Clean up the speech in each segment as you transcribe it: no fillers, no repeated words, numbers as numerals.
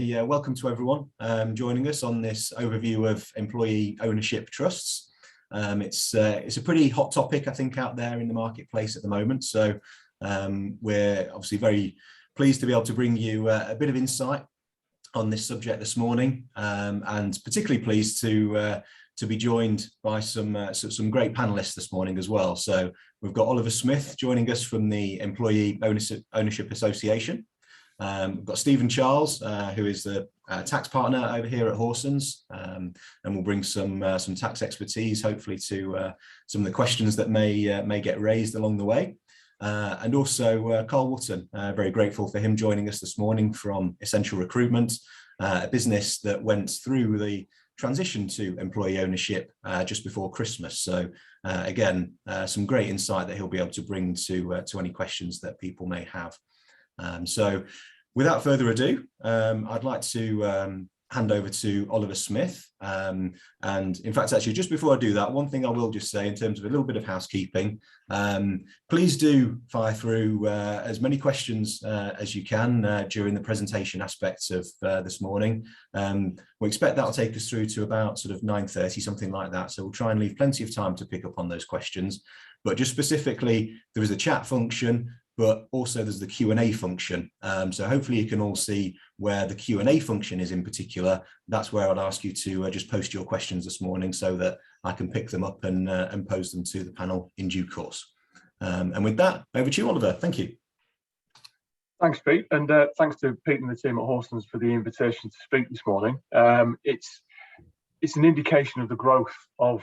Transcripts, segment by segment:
Yeah, welcome to everyone joining us on this overview of employee ownership trusts. It's a pretty hot topic, I think, out there in the marketplace at the moment. So we're obviously very pleased to be able to bring you a bit of insight on this subject this morning, and particularly pleased to be joined by some great panelists this morning as well. So we've got Oliver Smith joining us from the Employee Ownership Association. We've got Stephen Charles, who is the tax partner over here at Horsons, and we'll bring some tax expertise, hopefully, to some of the questions that may get raised along the way. And also Carl Wootton, very grateful for him joining us this morning from Essential Recruitment, a business that went through the transition to employee ownership just before Christmas. So again, some great insight that he'll be able to bring to any questions that people may have. So without further ado, I'd like to hand over to Oliver Smith. And in fact, actually, just before I do that, one thing I will just say in terms of a little bit of housekeeping, please do fire through as many questions as you can during the presentation aspects of this morning. We expect that'll take us through to about sort of 9:30, something like that. So we'll try and leave plenty of time to pick up on those questions. But just specifically, there is a chat function, but also there's the Q&A function. So hopefully you can all see where the Q&A function is in particular. That's where I'd ask you to just post your questions this morning so that I can pick them up and pose them to the panel in due course. And with that, over to you, Oliver. Thank you. Thanks, Pete. And thanks to Pete and the team at Horsons for the invitation to speak this morning. It's an indication of the growth of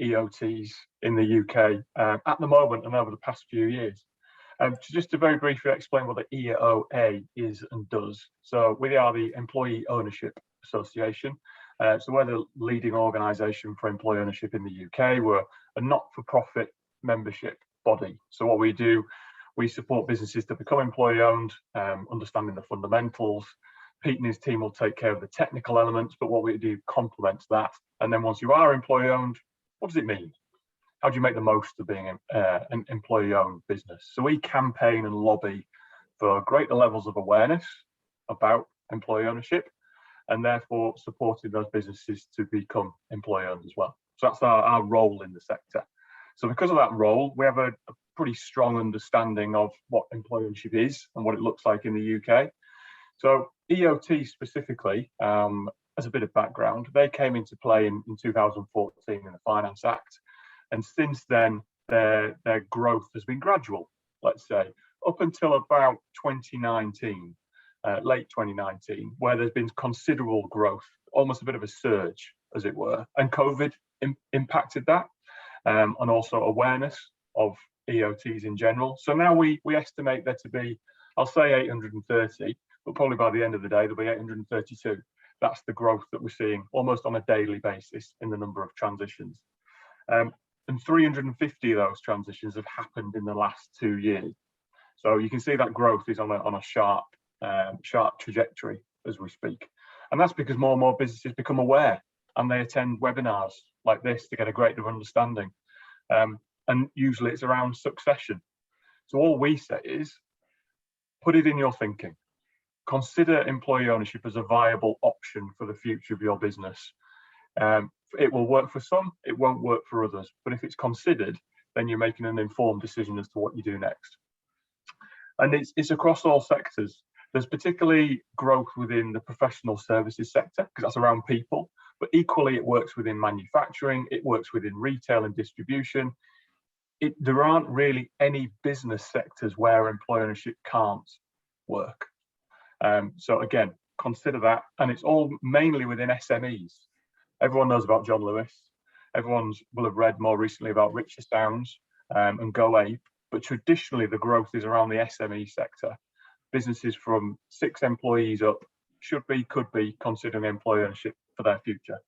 EOTs in the UK at the moment and over the past few years. Just to very briefly explain what the EOA is and does. So we are the Employee Ownership Association. So we're the leading organisation for employee ownership in the UK. We're a not-for-profit membership body. So what we do, we support businesses to become employee owned, understanding the fundamentals. Pete and his team will take care of the technical elements, but what we do complements that. And then once you are employee owned, what does it mean? How do you make the most of being an employee-owned business? So we campaign and lobby for greater levels of awareness about employee ownership, and therefore supporting those businesses to become employee-owned as well. So that's our role in the sector. So because of that role, we have a pretty strong understanding of what employee ownership is and what it looks like in the UK. So EOT specifically, as a bit of background, they came into play in 2014 in the Finance Act. And since then, their growth has been gradual, let's say, up until about 2019, late 2019, where there's been considerable growth, almost a bit of a surge, as it were. And COVID impacted that, and also awareness of EOTs in general. So now we estimate there to be, I'll say 830, but probably by the end of the day, there'll be 832. That's the growth that we're seeing almost on a daily basis in the number of transitions. And 350 of those transitions have happened in the last 2 years. So you can see that growth is on a sharp trajectory as we speak. And that's because more and more businesses become aware and they attend webinars like this to get a greater understanding. And usually it's around succession. So all we say is, put it in your thinking. Consider employee ownership as a viable option for the future of your business. It will work for some, it won't work for others. But if it's considered, then you're making an informed decision as to what you do next. And it's across all sectors. There's particularly growth within the professional services sector, because that's around people. But equally, it works within manufacturing, it works within retail and distribution. There aren't really any business sectors where employee ownership can't work. So again, consider that. And it's all mainly within SMEs. Everyone knows about John Lewis. Everyone will have read more recently about Richer Sounds and Go Ape. But traditionally, the growth is around the SME sector. Businesses from 6 employees up could be considering employee ownership for their future.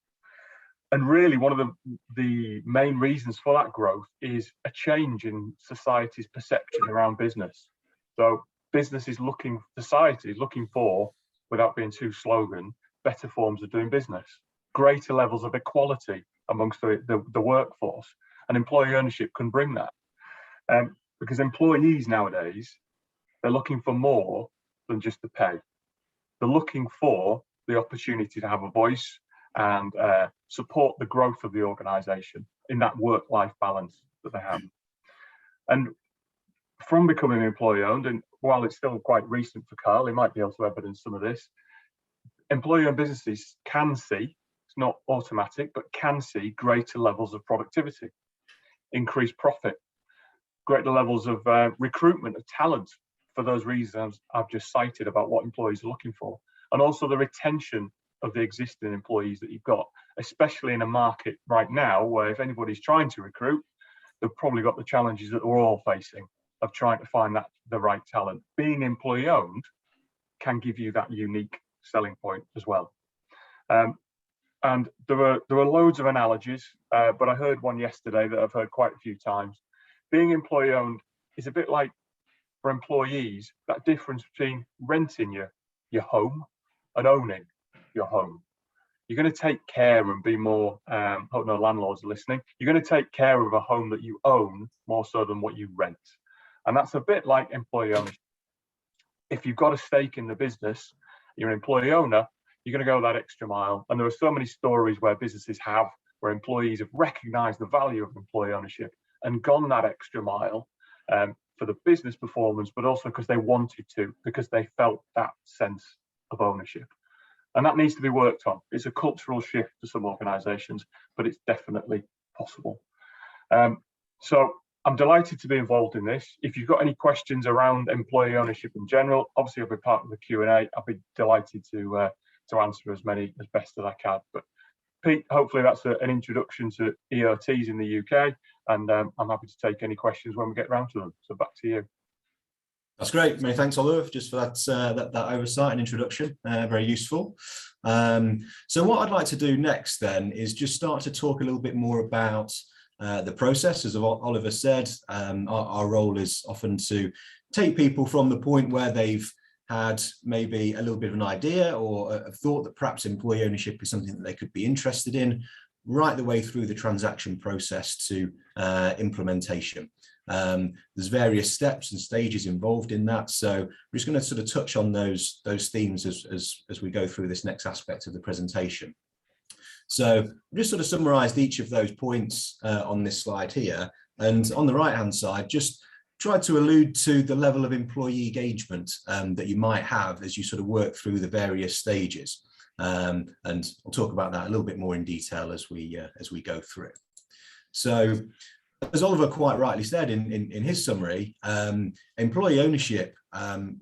And really, one of the main reasons for that growth is a change in society's perception around business. So society is looking for, without being too slogan, better forms of doing business. Greater levels of equality amongst the workforce, and employee ownership can bring that. Because employees nowadays, they're looking for more than just the pay. They're looking for the opportunity to have a voice and support the growth of the organisation in that work-life balance that they have. And from becoming employee-owned, and while it's still quite recent for Carl, he might be able to evidence some of this, employee-owned businesses can see, it's not automatic, but can see greater levels of productivity, increased profit, greater levels of recruitment of talent for those reasons I've just cited about what employees are looking for, and also the retention of the existing employees that you've got, especially in a market right now where if anybody's trying to recruit, they've probably got the challenges that we're all facing of trying to find the right talent. Being employee owned can give you that unique selling point as well. And there are loads of analogies, but I heard one yesterday that I've heard quite a few times. Being employee owned is a bit like, for employees, that difference between renting your home and owning your home. You're going to take care and be more, hope no landlords are listening, you're going to take care of a home that you own more so than what you rent. And that's a bit like employee ownership. If you've got a stake in the business, you're an employee owner, you're going to go that extra mile. And there are so many stories where businesses where employees have recognized the value of employee ownership and gone that extra mile for the business performance, but also because they wanted to, because they felt that sense of ownership. And that needs to be worked on. It's a cultural shift for some organizations, but it's definitely possible. So I'm delighted to be involved in this. If you've got any questions around employee ownership in general, obviously I'll be part of the Q&A. I'll be delighted to answer as many as best as I can. But Pete, hopefully that's an introduction to EOTs in the UK, and I'm happy to take any questions when we get round to them. So back to you. That's great. Many thanks, Oliver, just for that oversight and introduction. Very useful. So what I'd like to do next then is just start to talk a little bit more about the process. As Oliver said, our role is often to take people from the point where they've had maybe a little bit of an idea or a thought that perhaps employee ownership is something that they could be interested in, right the way through the transaction process to implementation. There's various steps and stages involved in that, so we're just going to sort of touch on those themes as we go through this next aspect of the presentation. So I've just sort of summarised each of those points on this slide here, and on the right hand side just tried to allude to the level of employee engagement that you might have as you sort of work through the various stages, and I'll talk about that a little bit more in detail as we go through. So as Oliver quite rightly said in his summary, employee ownership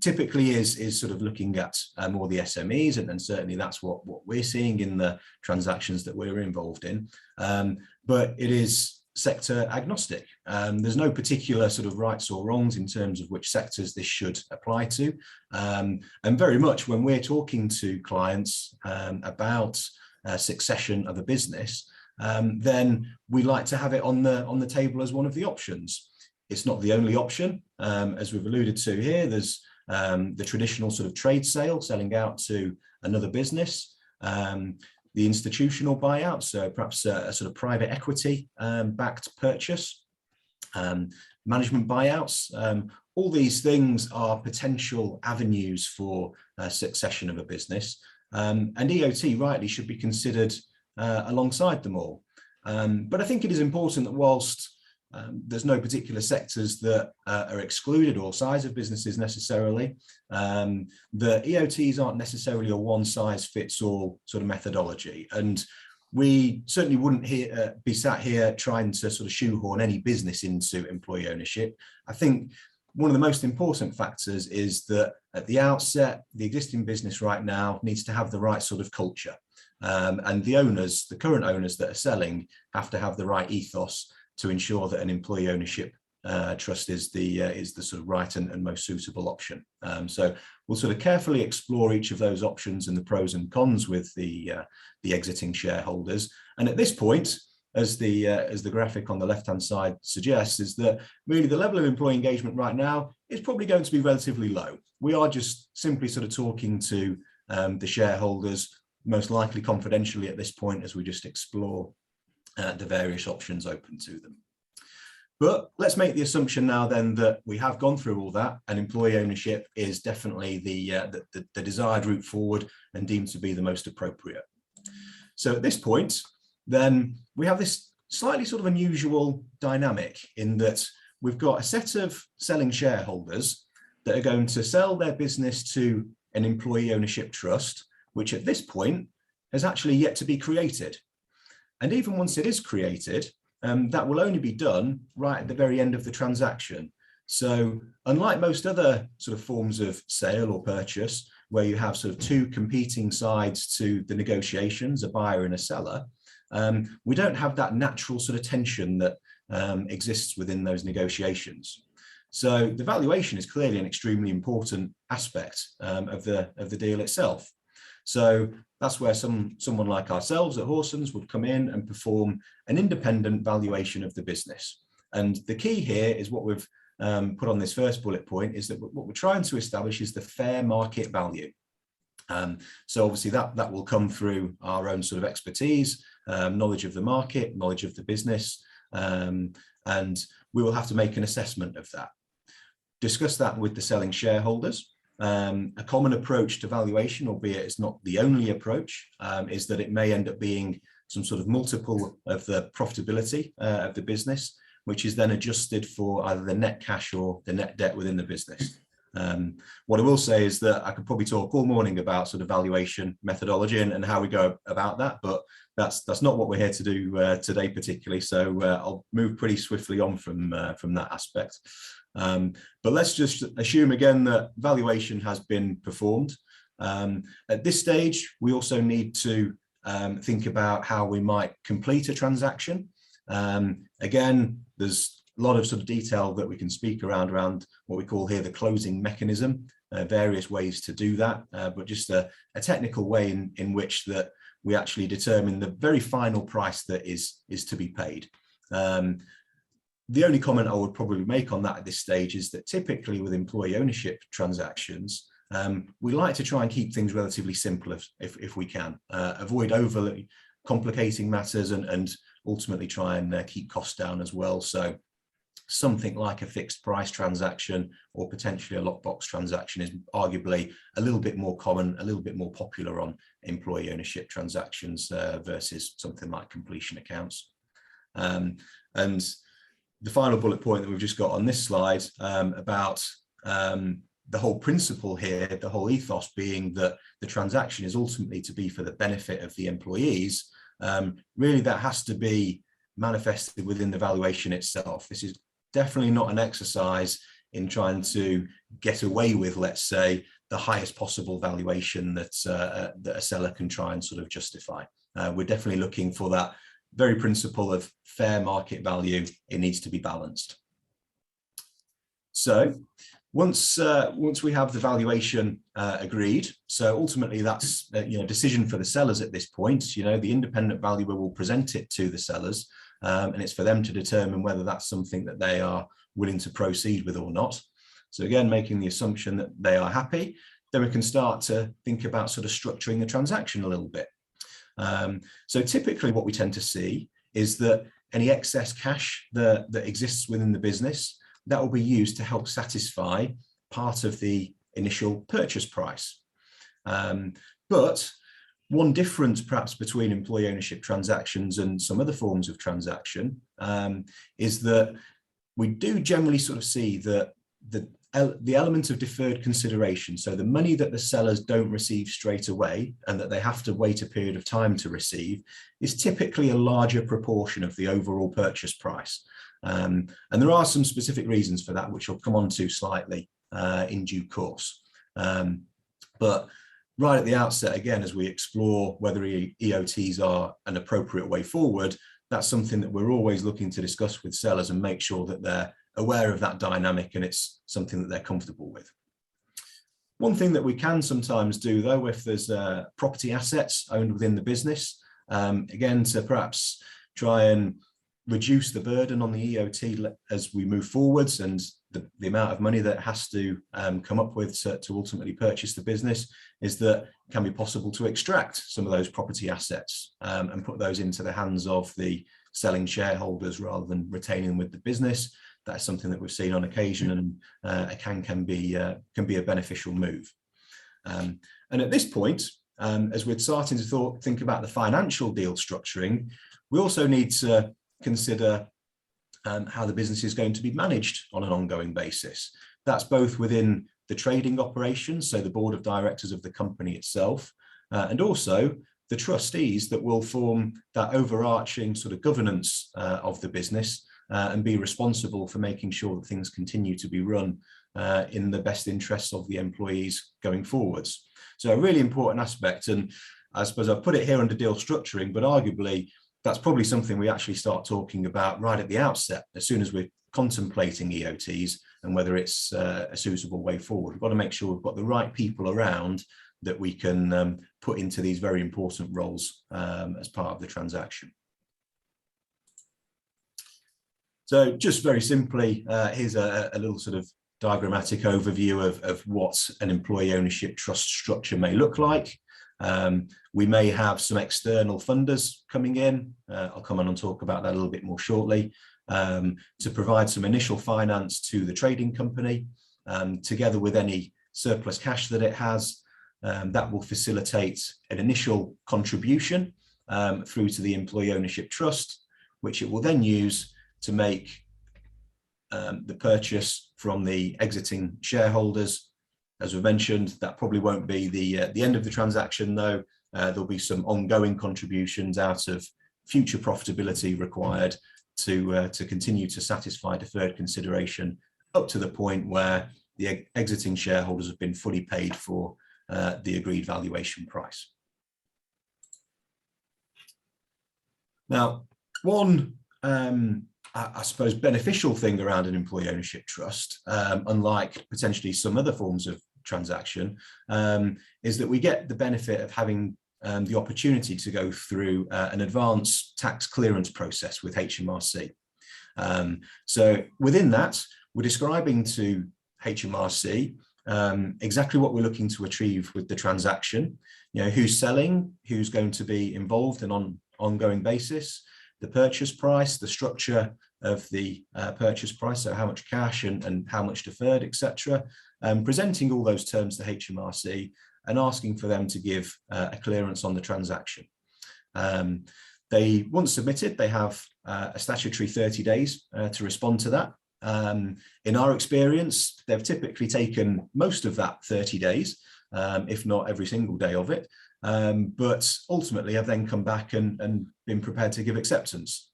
typically is sort of looking at more the SMEs, and certainly that's what we're seeing in the transactions that we're involved in. But it is sector agnostic. There's no particular sort of rights or wrongs in terms of which sectors this should apply to. And very much when we're talking to clients about succession of a business, then we like to have it on the table as one of the options. It's not the only option. As we've alluded to here, there's the traditional sort of trade sale, selling out to another business, the institutional buyout, so perhaps a sort of private equity backed purchase, management buyouts. All these things are potential avenues for succession of a business, and EOT rightly should be considered alongside them all. But I think it is important that whilst there's no particular sectors that are excluded or size of businesses necessarily, the EOTs aren't necessarily a one-size-fits-all sort of methodology. And we certainly wouldn't be sat here trying to sort of shoehorn any business into employee ownership. I think one of the most important factors is that at the outset, the existing business right now needs to have the right sort of culture. And the current owners that are selling have to have the right ethos to ensure that an employee ownership trust is the sort of right and most suitable option. So we'll sort of carefully explore each of those options and the pros and cons with the exiting shareholders. And at this point, as the graphic on the left-hand side suggests, is that really the level of employee engagement right now is probably going to be relatively low. We are just simply sort of talking to the shareholders, most likely confidentially at this point, as we just explore the various options open to them. But let's make the assumption now then that we have gone through all that and employee ownership is definitely the desired route forward and deemed to be the most appropriate. So at this point, then we have this slightly sort of unusual dynamic in that we've got a set of selling shareholders that are going to sell their business to an employee ownership trust, which at this point has actually yet to be created. And even once it is created, that will only be done right at the very end of the transaction. So unlike most other sort of forms of sale or purchase, where you have sort of two competing sides to the negotiations, a buyer and a seller, we don't have that natural sort of tension that exists within those negotiations. So the valuation is clearly an extremely important aspect of the deal itself. So that's where someone like ourselves at Horsons would come in and perform an independent valuation of the business. And the key here is what we've put on this first bullet point is that what we're trying to establish is the fair market value. So obviously that will come through our own sort of expertise, knowledge of the market, knowledge of the business, and we will have to make an assessment of that. Discuss that with the selling shareholders. A common approach to valuation, albeit it's not the only approach, is that it may end up being some sort of multiple of the profitability of the business, which is then adjusted for either the net cash or the net debt within the business. What I will say is that I could probably talk all morning about sort of valuation methodology and how we go about that, but that's not what we're here to do today particularly. So I'll move pretty swiftly on from that aspect. But let's just assume again that valuation has been performed. At this stage, we also need to think about how we might complete a transaction. Again, there's a lot of sort of detail that we can speak around what we call here the closing mechanism, various ways to do that, but just a technical way in which that we actually determine the very final price that is to be paid. The only comment I would probably make on that at this stage is that typically with employee ownership transactions, we like to try and keep things relatively simple if we can, avoid overly complicating matters and ultimately try and keep costs down as well. So something like a fixed price transaction or potentially a lockbox transaction is arguably a little bit more common, a little bit more popular on employee ownership transactions versus something like completion accounts. And the final bullet point that we've just got on this slide about the whole principle here, the whole ethos being that the transaction is ultimately to be for the benefit of the employees, really that has to be manifested within the valuation itself. This is definitely not an exercise in trying to get away with, let's say, the highest possible valuation that a seller can try and sort of justify. We're definitely looking for that very principle of fair market value. It needs to be balanced. So once we have the valuation agreed, so ultimately that's decision for the sellers at this point. The independent valuer will present it to the sellers, and it's for them to determine whether that's something that they are willing to proceed with or not. So again, making the assumption that they are happy, then we can start to think about sort of structuring the transaction a little bit. So typically what we tend to see is that any excess cash that exists within the business, that will be used to help satisfy part of the initial purchase price. But one difference perhaps between employee ownership transactions and some other forms of transaction is that we do generally sort of see that the element of deferred consideration, so the money that the sellers don't receive straight away and that they have to wait a period of time to receive, is typically a larger proportion of the overall purchase price. And there are some specific reasons for that, which I'll come on to slightly in due course. But right at the outset, again, as we explore whether EOTs are an appropriate way forward, that's something that we're always looking to discuss with sellers and make sure that they're aware of that dynamic and it's something that they're comfortable with. One thing that we can sometimes do, though, if there's property assets owned within the business, again, to perhaps try and reduce the burden on the EOT as we move forwards and the amount of money that has to come up with to ultimately purchase the business, is that it can be possible to extract some of those property assets and put those into the hands of the selling shareholders rather than retaining them with the business. That's something that we've seen on occasion, and it can be a beneficial move. And at this point, as we're starting to think about the financial deal structuring, we also need to consider how the business is going to be managed on an ongoing basis. That's both within the trading operations, so the board of directors of the company itself, and also the trustees that will form that overarching sort of governance of the business and be responsible for making sure that things continue to be run in the best interests of the employees going forwards. So a really important aspect, and I suppose I've put it here under deal structuring, but arguably that's probably something we actually start talking about right at the outset, as soon as we're contemplating EOTs and whether it's a suitable way forward. We've got to make sure we've got the right people around that we can put into these very important roles as part of the transaction. So just very simply, here's a little sort of diagrammatic overview of what an employee ownership trust structure may look like. We may have some external funders coming in. I'll come on and talk about that a little bit more shortly, to provide some initial finance to the trading company, together with any surplus cash that it has. That will facilitate an initial contribution through to the employee ownership trust, which it will then use to make the purchase from the exiting shareholders. As we mentioned, that probably won't be the end of the transaction, though. There'll be some ongoing contributions out of future profitability required to continue to satisfy deferred consideration up to the point where the exiting shareholders have been fully paid for the agreed valuation price. Now, one I suppose beneficial thing around an employee ownership trust, unlike potentially some other forms of transaction, is that we get the benefit of having the opportunity to go through an advanced tax clearance process with HMRC. So within that, we're describing to HMRC exactly what we're looking to achieve with the transaction, you know, who's selling, who's going to be involved in an ongoing basis, the purchase price, the structure of the purchase price, so how much cash and how much deferred, etc. Presenting all those terms to HMRC and asking for them to give a clearance on the transaction. They, once submitted, they have a statutory 30 days to respond to that. In our experience, they've typically taken most of that 30 days, if not every single day of it. But ultimately have then come back and been prepared to give acceptance.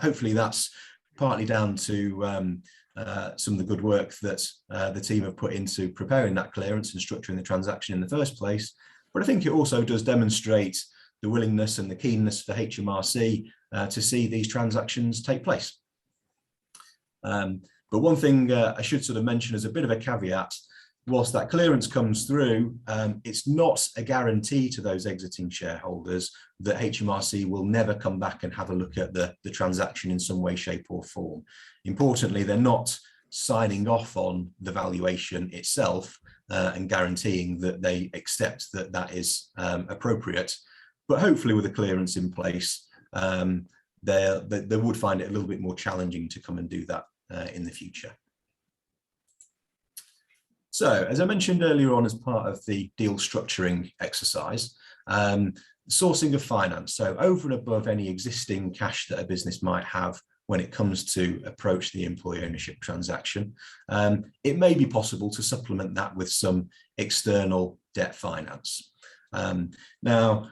Hopefully that's partly down to some of the good work that the team have put into preparing that clearance and structuring the transaction in the first place. But I think it also does demonstrate the willingness and the keenness for HMRC to see these transactions take place. But one thing I should sort of mention as a bit of a caveat, whilst that clearance comes through, it's not a guarantee to those exiting shareholders that HMRC will never come back and have a look at the transaction in some way, shape or form. Importantly, they're not signing off on the valuation itself and guaranteeing that they accept that that is appropriate. But hopefully with a clearance in place, they would find it a little bit more challenging to come and do that in the future. So, as I mentioned earlier on as part of the deal structuring exercise, sourcing of finance. So over and above any existing cash that a business might have when it comes to approach the employee ownership transaction, it may be possible to supplement that with some external debt finance. Now,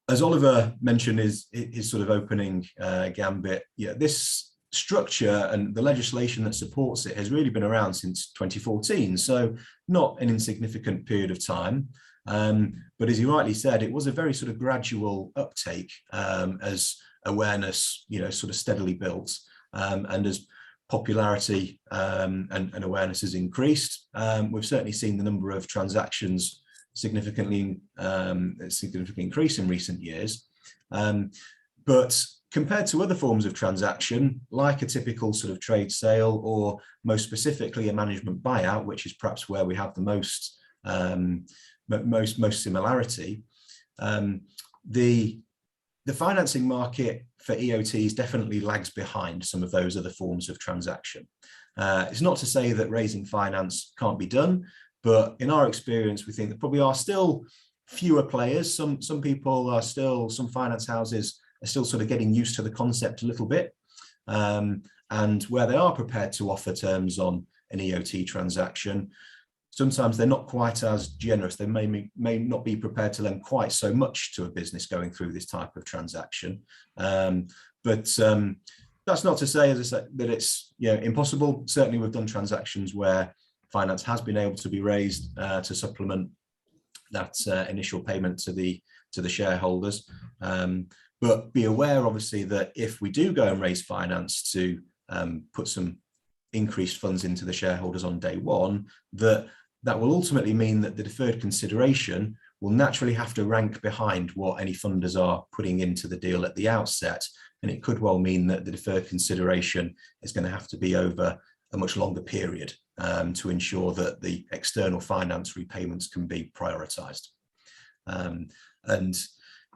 as Oliver mentioned his sort of opening gambit, yeah, this structure and the legislation that supports it has really been around since 2014, so not an insignificant period of time. But as you rightly said, it was a very sort of gradual uptake as awareness, you know, sort of steadily built, and as popularity and awareness has increased, we've certainly seen the number of transactions significantly increase in recent years. But compared to other forms of transaction, like a typical sort of trade sale, or most specifically a management buyout, which is perhaps where we have the most similarity, the financing market for EOTs definitely lags behind some of those other forms of transaction. It's not to say that raising finance can't be done, but in our experience, we think there probably are still fewer players. Some people are still, some finance houses are still sort of getting used to the concept a little bit. And where they are prepared to offer terms on an EOT transaction, sometimes they're not quite as generous. They may not be prepared to lend quite so much to a business going through this type of transaction. But that's not to say, as I said, that it's impossible. Certainly, we've done transactions where finance has been able to be raised to supplement that initial payment to the shareholders. But be aware, obviously, that if we do go and raise finance to put some increased funds into the shareholders on day one, that will ultimately mean that the deferred consideration will naturally have to rank behind what any funders are putting into the deal at the outset. And it could well mean that the deferred consideration is going to have to be over a much longer period to ensure that the external finance repayments can be prioritised. And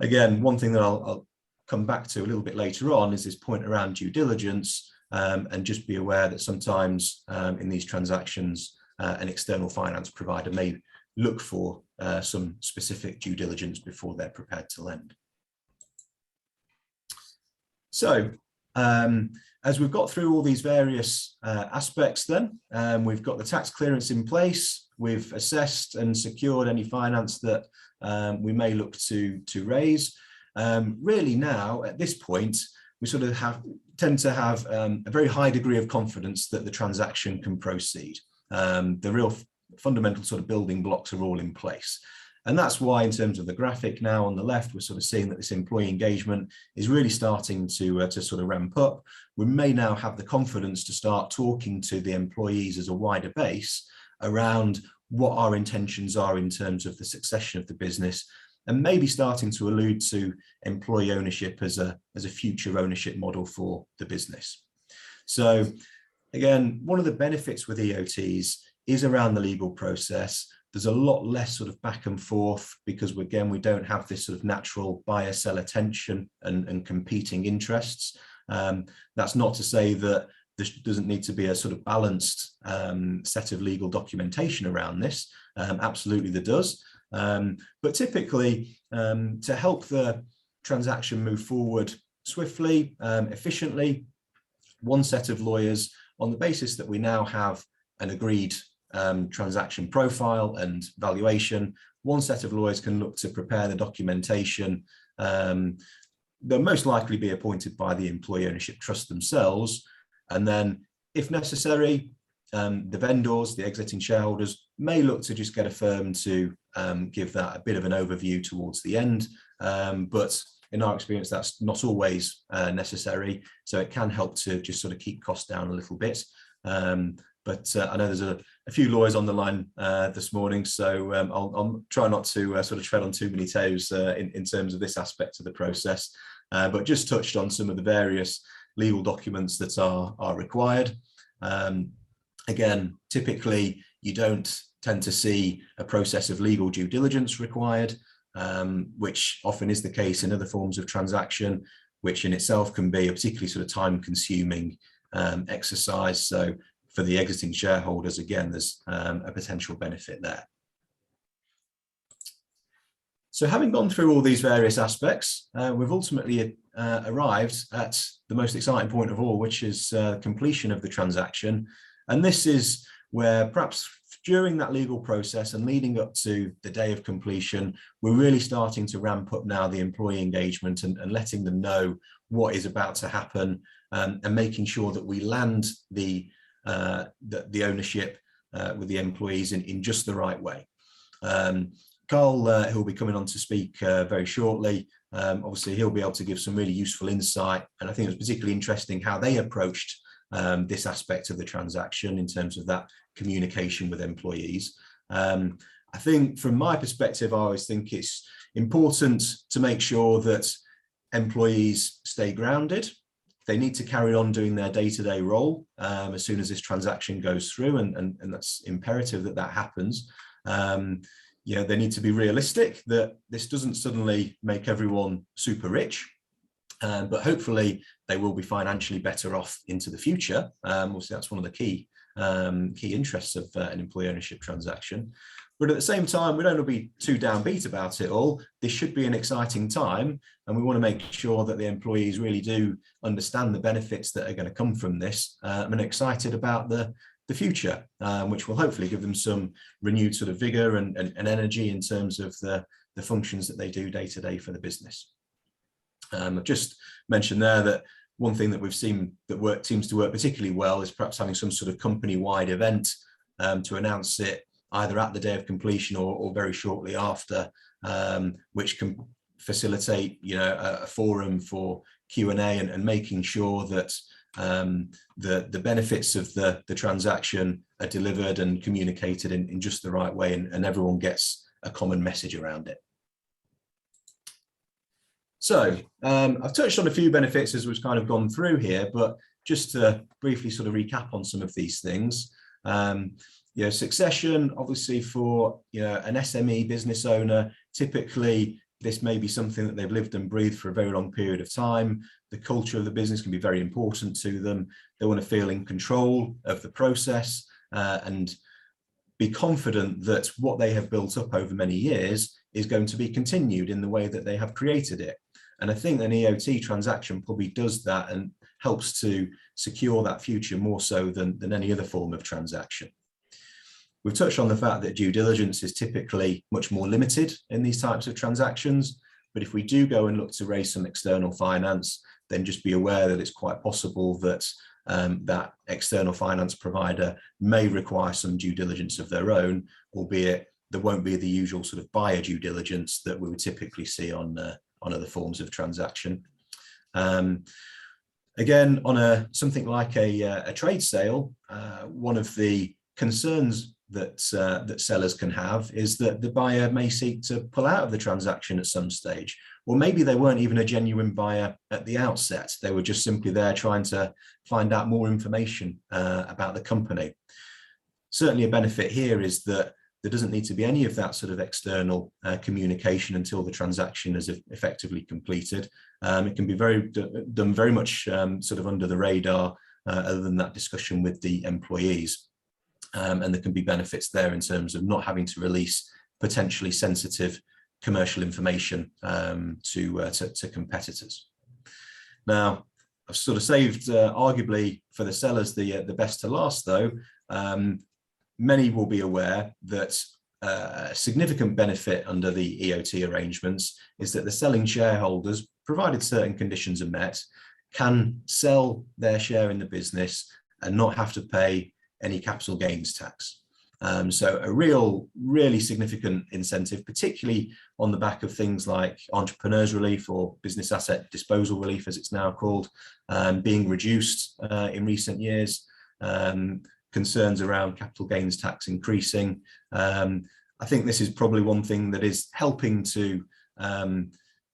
again, one thing that I'll come back to a little bit later on is this point around due diligence, and just be aware that sometimes in these transactions, an external finance provider may look for some specific due diligence before they're prepared to lend. So as we've got through all these various aspects then, we've got the tax clearance in place, we've assessed and secured any finance that we may look to raise. Really now, at this point, we sort of tend to have a very high degree of confidence that the transaction can proceed. The real fundamental sort of building blocks are all in place. And that's why, in terms of the graphic now on the left, we're sort of seeing that this employee engagement is really starting to sort of ramp up. We may now have the confidence to start talking to the employees as a wider base around what our intentions are in terms of the succession of the business, and maybe starting to allude to employee ownership as a future ownership model for the business. So again, one of the benefits with EOTs is around the legal process. There's a lot less sort of back and forth because, again, we don't have this sort of natural buyer-seller tension and competing interests. That's not to say that there doesn't need to be a sort of balanced set of legal documentation around this. Absolutely there does. But typically, to help the transaction move forward swiftly, efficiently, one set of lawyers, on the basis that we now have an agreed transaction profile and valuation, one set of lawyers can look to prepare the documentation. They'll most likely be appointed by the employee ownership trust themselves. And then, if necessary, the vendors, the exiting shareholders, may look to just get a firm to give that a bit of an overview towards the end. But in our experience, that's not always necessary. So it can help to just sort of keep costs down a little bit. But I know there's a few lawyers on the line this morning, so I'll try not to sort of tread on too many toes in terms of this aspect of the process, but just touched on some of the various legal documents that are required. Again, typically, you don't tend to see a process of legal due diligence required, which often is the case in other forms of transaction, which in itself can be a particularly sort of time-consuming exercise. So for the exiting shareholders, again, there's a potential benefit there. So having gone through all these various aspects, we've ultimately arrived at the most exciting point of all, which is completion of the transaction. And this is where perhaps during that legal process and leading up to the day of completion, we're really starting to ramp up now the employee engagement and letting them know what is about to happen, and making sure that we land the ownership with the employees in just the right way. Carl, who will be coming on to speak very shortly, obviously he'll be able to give some really useful insight, and I think it was particularly interesting how they approached this aspect of the transaction in terms of that communication with employees. I think from my perspective, I always think it's important to make sure that employees stay grounded. They need to carry on doing their day-to-day role as soon as this transaction goes through, and that's imperative that that happens. They need to be realistic that this doesn't suddenly make everyone super rich, but hopefully they will be financially better off into the future. Obviously, that's one of the key interests of an employee ownership transaction. But at the same time, we don't want to be too downbeat about it all. This should be an exciting time, and we want to make sure that the employees really do understand the benefits that are going to come from this, and excited about the future, which will hopefully give them some renewed sort of vigor and energy in terms of the functions that they do day to day for the business. I've just mentioned there that one thing that we've seen that seems to work particularly well is perhaps having some sort of company-wide event to announce it either at the day of completion or very shortly after, which can facilitate, a forum for Q&A and making sure that the benefits of the transaction are delivered and communicated in just the right way, and everyone gets a common message around it. So I've touched on a few benefits as we've kind of gone through here, but just to briefly sort of recap on some of these things. Succession, obviously for an SME business owner, typically this may be something that they've lived and breathed for a very long period of time. The culture of the business can be very important to them. They want to feel in control of the process and be confident that what they have built up over many years is going to be continued in the way that they have created it. And I think an EOT transaction probably does that and helps to secure that future more so than any other form of transaction. We've touched on the fact that due diligence is typically much more limited in these types of transactions, but if we do go and look to raise some external finance, then just be aware that it's quite possible that that external finance provider may require some due diligence of their own, albeit there won't be the usual sort of buyer due diligence that we would typically see on other forms of transaction. Again, on something like a trade sale, one of the concerns that sellers can have is that the buyer may seek to pull out of the transaction at some stage, or maybe they weren't even a genuine buyer at the outset. They were just simply there trying to find out more information about the company. Certainly a benefit here is that there doesn't need to be any of that sort of external communication until the transaction is effectively completed. It can be done very much sort of under the radar, other than that discussion with the employees. And there can be benefits there in terms of not having to release potentially sensitive commercial information to competitors. Now, I've sort of saved arguably for the sellers the best to last, though. Many will be aware that a significant benefit under the EOT arrangements is that the selling shareholders, provided certain conditions are met, can sell their share in the business and not have to pay any capital gains tax. So a really significant incentive, particularly on the back of things like entrepreneurs relief or business asset disposal relief, as it's now called, being reduced in recent years, concerns around capital gains tax increasing. I think this is probably one thing that is helping to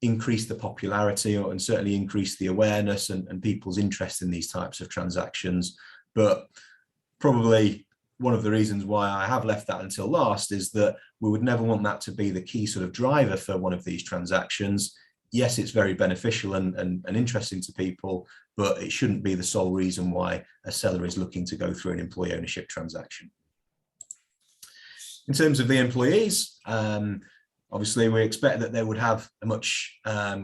increase the popularity and certainly increase the awareness and people's interest in these types of transactions. But probably one of the reasons why I have left that until last is that we would never want that to be the key sort of driver for one of these transactions. Yes, it's very beneficial and interesting to people, but it shouldn't be the sole reason why a seller is looking to go through an employee ownership transaction. In terms of the employees, obviously we expect that they would have a much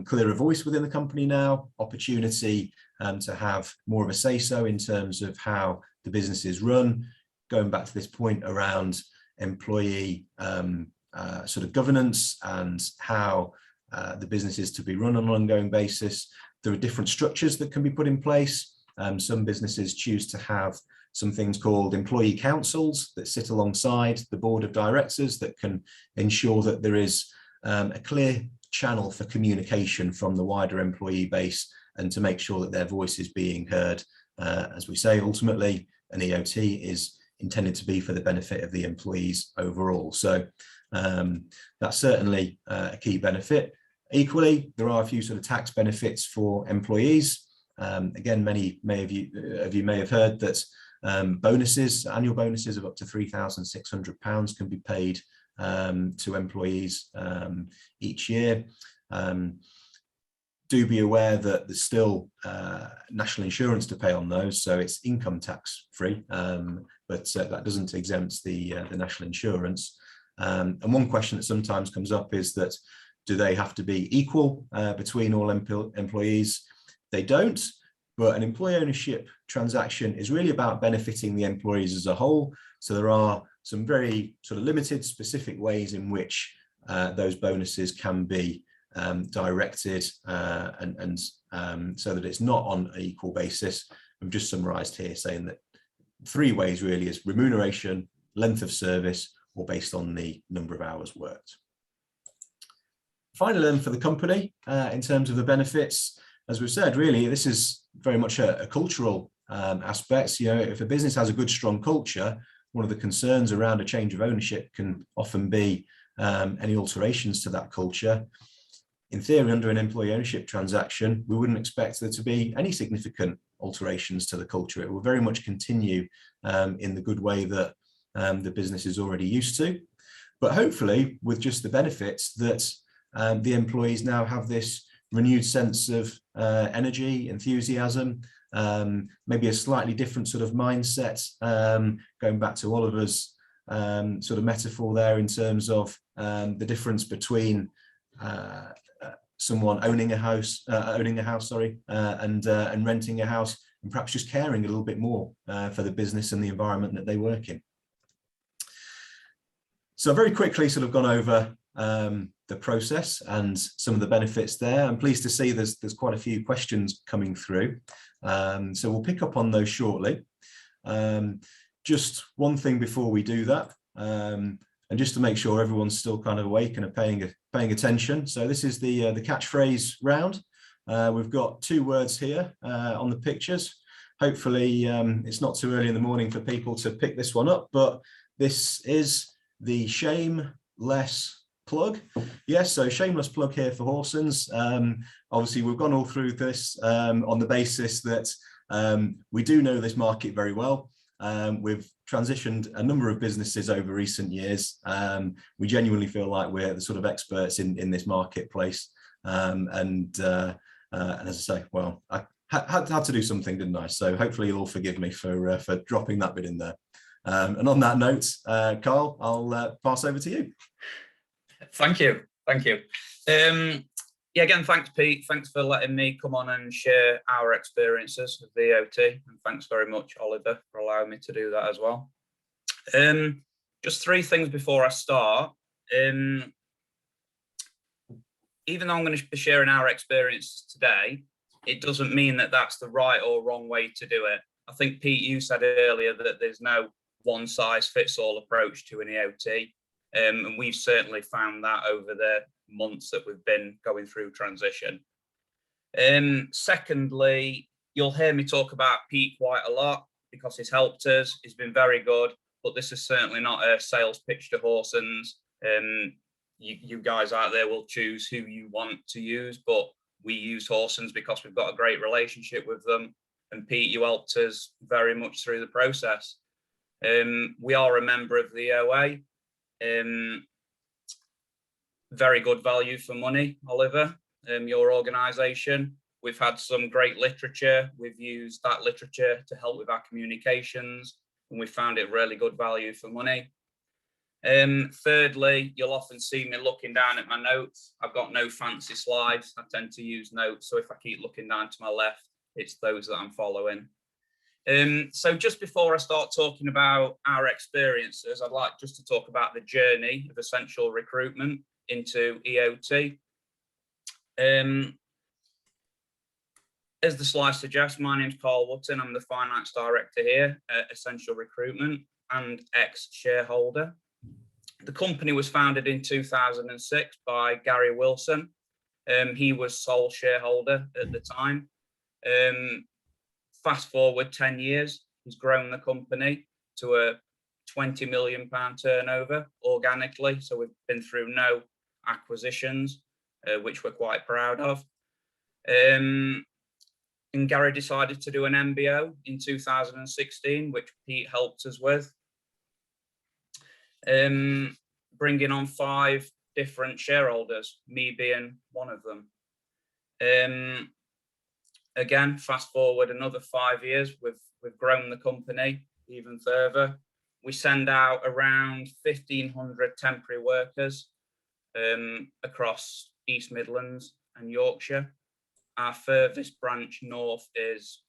clearer voice within the company now, opportunity to have more of a say-so in terms of how the business is run. Going back to this point around employee sort of governance and how the business is to be run on an ongoing basis, there are different structures that can be put in place. Some businesses choose to have some things called employee councils that sit alongside the board of directors that can ensure that there is a clear channel for communication from the wider employee base and to make sure that their voice is being heard. As we say, ultimately, an EOT is intended to be for the benefit of the employees overall. So that's certainly a key benefit. Equally, there are a few sort of tax benefits for employees. Again, many of you may have heard that annual bonuses of up to £3,600 can be paid to employees each year. Do be aware that there's still national insurance to pay on those, so it's income tax free, but that doesn't exempt the national insurance. And one question that sometimes comes up is that, do they have to be equal between all employees? They don't, but an employee ownership transaction is really about benefiting the employees as a whole. So there are some very sort of limited, specific ways in which those bonuses can be directed and so that it's not on an equal basis. I've just summarised here saying that 3 ways really is remuneration, length of service, or based on the number of hours worked. Finally, then, for the company, in terms of the benefits, as we've said, really, this is very much a cultural aspect. You know, if a business has a good, strong culture, one of the concerns around a change of ownership can often be any alterations to that culture. In theory, under an employee ownership transaction, we wouldn't expect there to be any significant alterations to the culture. It will very much continue in the good way that the business is already used to. But hopefully, with just the benefits that the employees now have this renewed sense of energy, enthusiasm, maybe a slightly different sort of mindset, going back to Oliver's sort of metaphor there in terms of the difference between someone owning a house, and renting a house, and perhaps just caring a little bit more for the business and the environment that they work in. So very quickly sort of gone over the process and some of the benefits there. I'm pleased to see there's quite a few questions coming through. So we'll pick up on those shortly. Just one thing before we do that, and just to make sure everyone's still kind of awake and are paying attention. So this is the catchphrase round. We've got 2 words here on the pictures. Hopefully it's not too early in the morning for people to pick this one up, but this is the shameless plug. Yes, so shameless plug here for Horsons. Obviously, we've gone all through this on the basis that we do know this market very well. We've transitioned a number of businesses over recent years. We genuinely feel like we're the sort of experts in this marketplace. And as I say, well, I had to do something, didn't I? So hopefully you'll all forgive me for dropping that bit in there. And on that note, Carl, I'll pass over to you. Thank you. Yeah, again, thanks, Pete. Thanks for letting me come on and share our experiences with the EOT. And thanks very much, Oliver, for allowing me to do that as well. Just 3 things before I start. Even though I'm going to be sharing our experiences today, it doesn't mean that that's the right or wrong way to do it. I think, Pete, you said earlier that there's no one-size-fits-all approach to an EOT. And we've certainly found that over the months that we've been going through transition. Secondly, you'll hear me talk about Pete quite a lot because he's helped us. He's been very good, but this is certainly not a sales pitch to Horsons. You guys out there will choose who you want to use, but we use Horsons because we've got a great relationship with them. And Pete, you helped us very much through the process. We are a member of the OA. Very good value for money, Oliver, your organisation. We've had some great literature. We've used that literature to help with our communications, and we found it really good value for money. Thirdly, you'll often see me looking down at my notes. I've got no fancy slides. I tend to use notes, so if I keep looking down to my left, it's those that I'm following. So just before I start talking about our experiences, I'd like just to talk about the journey of essential recruitment into EOT. As the slide suggests, my name's Carl Wootton. I'm the finance director here at Essential Recruitment and ex-shareholder. The company was founded in 2006 by Gary Wilson. He was sole shareholder at the time. Fast forward 10 years, he's grown the company to a £20 million turnover organically. So we've been through no acquisitions. which we're quite proud of. And Gary decided to do an MBO in 2016, which Pete helped us with, bringing on 5 different shareholders, me being one of them. Again, fast forward another 5 years, we've grown the company even further. We send out around 1,500 temporary workers across East Midlands and Yorkshire. Our furthest branch north is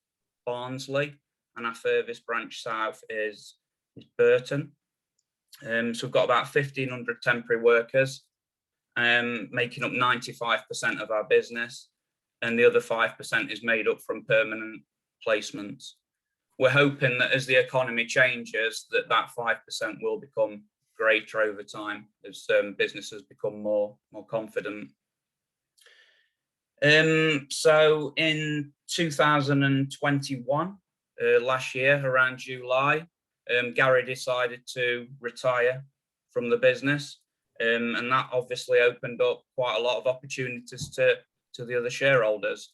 Barnsley, and our furthest branch south is Burton. So we've got about 1,500 temporary workers, making up 95% of our business, and the other 5% is made up from permanent placements. We're hoping that as the economy changes, that 5% will become greater over time as businesses become more confident. So in 2021, last year, around July, Gary decided to retire from the business, and that obviously opened up quite a lot of opportunities to the other shareholders.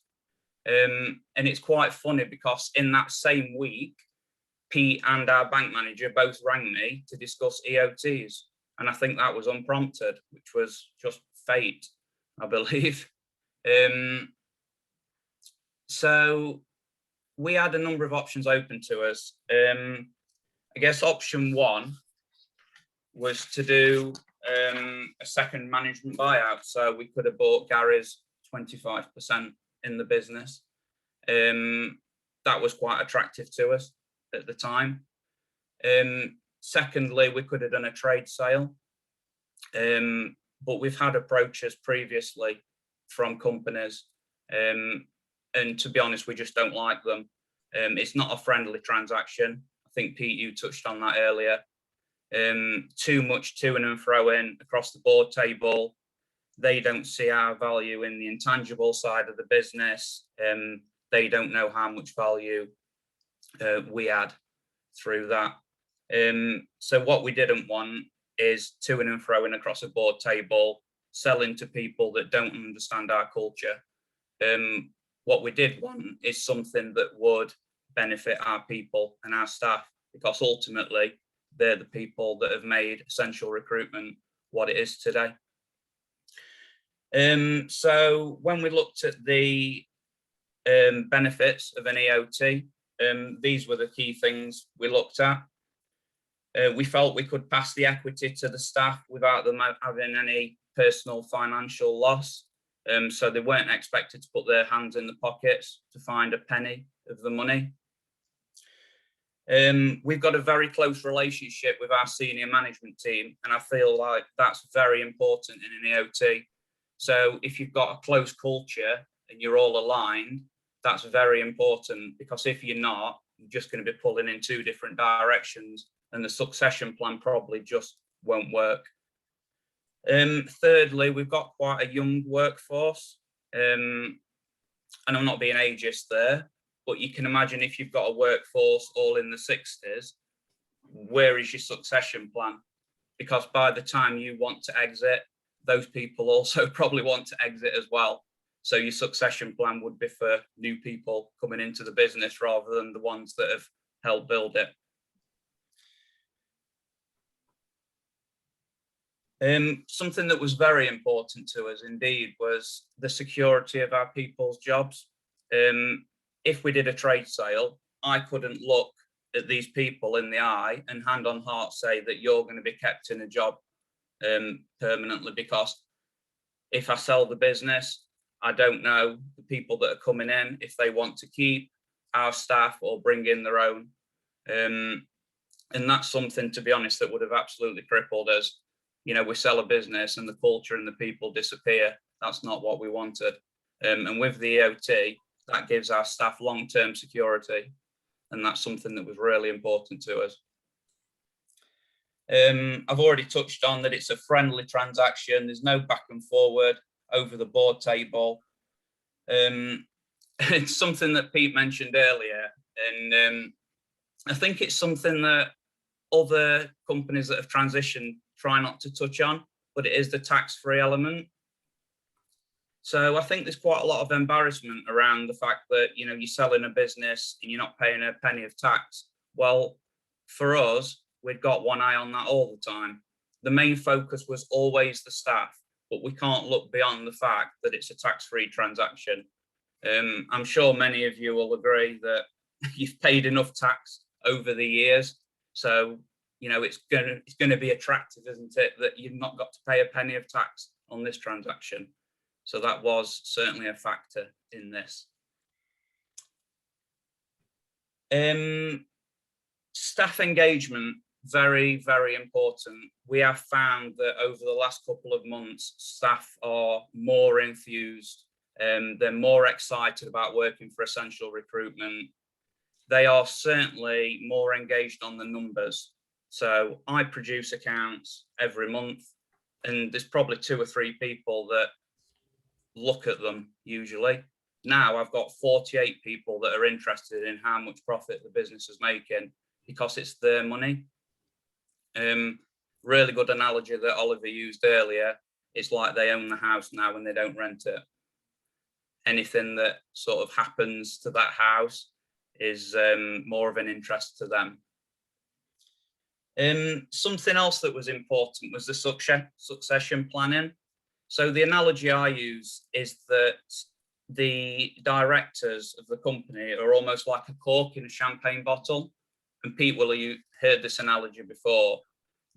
And it's quite funny because in that same week, Pete and our bank manager both rang me to discuss EOTs, and I think that was unprompted, which was just fate, I believe. So we had a number of options open to us. I guess option 1 was to do a second management buyout, so we could have bought Gary's 25% in the business. That was quite attractive to us at the time. Secondly, we could have done a trade sale, but we've had approaches previously from companies, and to be honest, we just don't like them. It's not a friendly transaction. I think, Pete, you touched on that earlier. Too much to-ing and fro-in across the board table. They don't see our value in the intangible side of the business. They don't know how much value we add through that. So what we didn't want is to-ing and fro-in across a board table, selling to people that don't understand our culture. What we did want is something that would benefit our people and our staff, because ultimately they're the people that have made Essential Recruitment what it is today. So when we looked at the benefits of an EOT, these were the key things we looked at. We felt we could pass the equity to the staff without them having any personal financial loss. So they weren't expected to put their hands in the pockets to find a penny of the money. We've got a very close relationship with our senior management team, and I feel like that's very important in an EOT. So if you've got a close culture and you're all aligned, that's very important, because if you're not, you're just going to be pulling in 2 different directions, and the succession plan probably just won't work. Thirdly, we've got quite a young workforce, and I'm not being ageist there, but you can imagine if you've got a workforce all in the 60s, where is your succession plan? Because by the time you want to exit, those people also probably want to exit as well. So your succession plan would be for new people coming into the business rather than the ones that have helped build it. Something that was very important to us indeed was the security of our people's jobs. If we did a trade sale, I couldn't look at these people in the eye and hand on heart say that you're going to be kept in a job permanently, because if I sell the business, I don't know the people that are coming in, if they want to keep our staff or bring in their own. And that's something, to be honest, that would have absolutely crippled us. You know, we sell a business and the culture and the people disappear. That's not what we wanted. And with the EOT, that gives our staff long-term security. And that's something that was really important to us. I've already touched on that it's a friendly transaction. There's no back and forward over the board table. It's something that Pete mentioned earlier. And I think it's something that other companies that have transitioned try not to touch on, but it is the tax-free element. So I think there's quite a lot of embarrassment around the fact that, you know, you're selling a business and you're not paying a penny of tax. Well, for us, we'd got one eye on that all the time. The main focus was always the staff, but we can't look beyond the fact that it's a tax-free transaction. I'm sure many of you will agree that you've paid enough tax over the years. So, you know, it's gonna be attractive, isn't it, that you've not got to pay a penny of tax on this transaction. So that was certainly a factor in this. Staff engagement, very, very important. We have found that over the last couple of months, staff are more enthused. They're more excited about working for Essential Recruitment. They are certainly more engaged on the numbers. So I produce accounts every month, and there's probably 2 or 3 people that look at them usually. Now I've got 48 people that are interested in how much profit the business is making because it's their money. Really good analogy that Oliver used earlier. It's like they own the house now and they don't rent it. Anything that sort of happens to that house is more of an interest to them. Something else that was important was the succession planning. So the analogy I use is that the directors of the company are almost like a cork in a champagne bottle. And Pete will have heard this analogy before,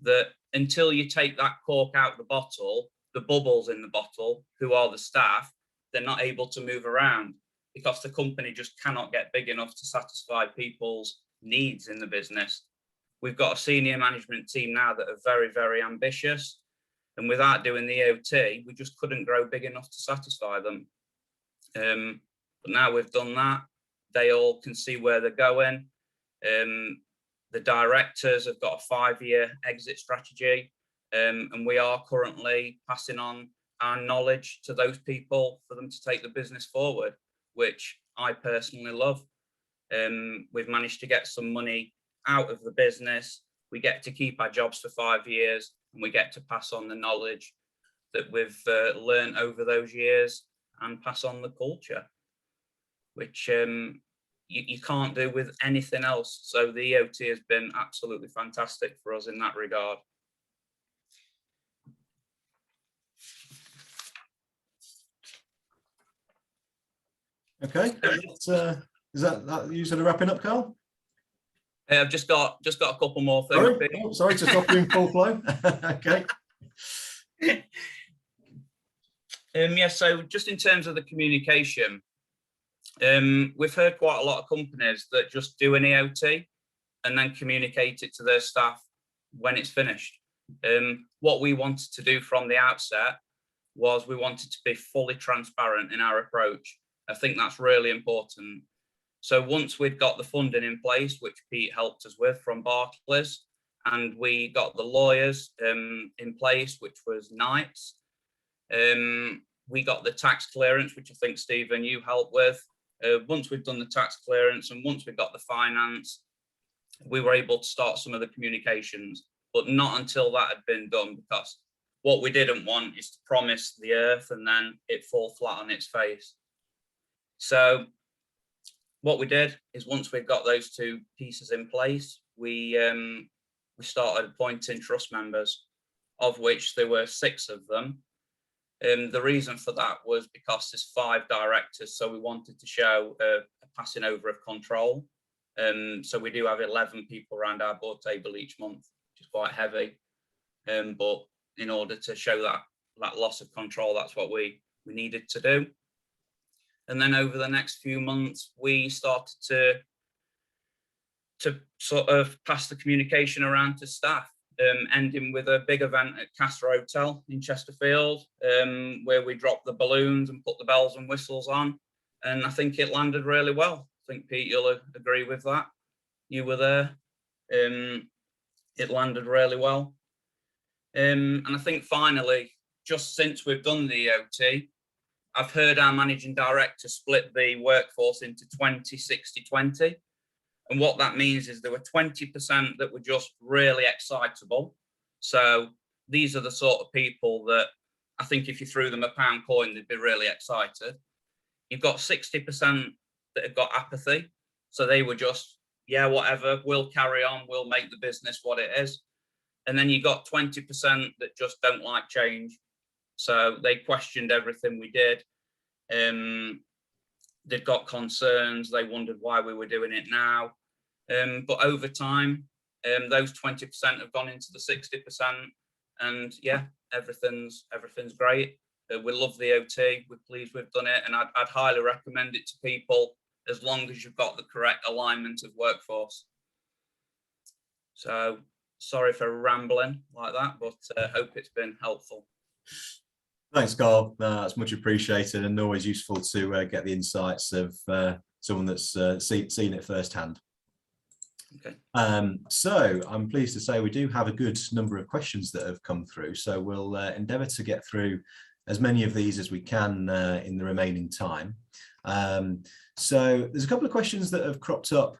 that until you take that cork out of the bottle, the bubbles in the bottle, who are the staff, they're not able to move around because the company just cannot get big enough to satisfy people's needs in the business. We've got a senior management team now that are very, very ambitious. And without doing the EOT, we just couldn't grow big enough to satisfy them. But now we've done that, they all can see where they're going. The directors have got a 5-year exit strategy, and we are currently passing on our knowledge to those people for them to take the business forward, which I personally love. We've managed to get some money out of the business. We get to keep our jobs for 5 years, and we get to pass on the knowledge that we've learned over those years and pass on the culture, which you can't do with anything else. So the EOT has been absolutely fantastic for us in that regard. Okay, is that you sort of wrapping up, Carl? I've just got a couple more things. Sorry to stop you in full flow. Okay. Yeah, so just in terms of the communication, we've heard quite a lot of companies that just do an EOT and then communicate it to their staff when it's finished. What we wanted to do from the outset was we wanted to be fully transparent in our approach. I think that's really important. So once we'd got the funding in place, which Pete helped us with from Barclays, and we got the lawyers in place, which was Knights, we got the tax clearance, which I think, Stephen, you helped with. Once we've done the tax clearance and once we got the finance, we were able to start some of the communications, but not until that had been done, because what we didn't want is to promise the earth and then it fall flat on its face. So what we did is once we've got those 2 pieces in place, we started appointing trust members, of which there were 6 of them. The reason for that was because there's 5 directors, so we wanted to show a passing over of control. So we do have 11 people around our board table each month, which is quite heavy. But in order to show that loss of control, that's what we needed to do. And then over the next few months, we started to sort of pass the communication around to staff, ending with a big event at Castor Hotel in Chesterfield, where we dropped the balloons and put the bells and whistles on. And I think it landed really well. I think, Pete, you'll agree with that. You were there. It landed really well. And I think finally, just since we've done the EOT, I've heard our managing director split the workforce into 20, 60, 20. And what that means is there were 20% that were just really excitable. So these are the sort of people that I think if you threw them a pound coin, they'd be really excited. You've got 60% that have got apathy. So they were just, yeah, whatever, we'll carry on, we'll make the business what it is. And then you got 20% that just don't like change. So they questioned everything we did. They've got concerns. They wondered why we were doing it now. But over time, those 20% have gone into the 60%. And yeah, everything's great. We love the OT. We're pleased we've done it. And I'd highly recommend it to people as long as you've got the correct alignment of workforce. So sorry for rambling like that, but hope it's been helpful. Thanks, Carl. That's much appreciated, and always useful to get the insights of someone that's seen it firsthand. Okay. So I'm pleased to say we do have a good number of questions that have come through. So we'll endeavour to get through as many of these as we can in the remaining time. So there's a couple of questions that have cropped up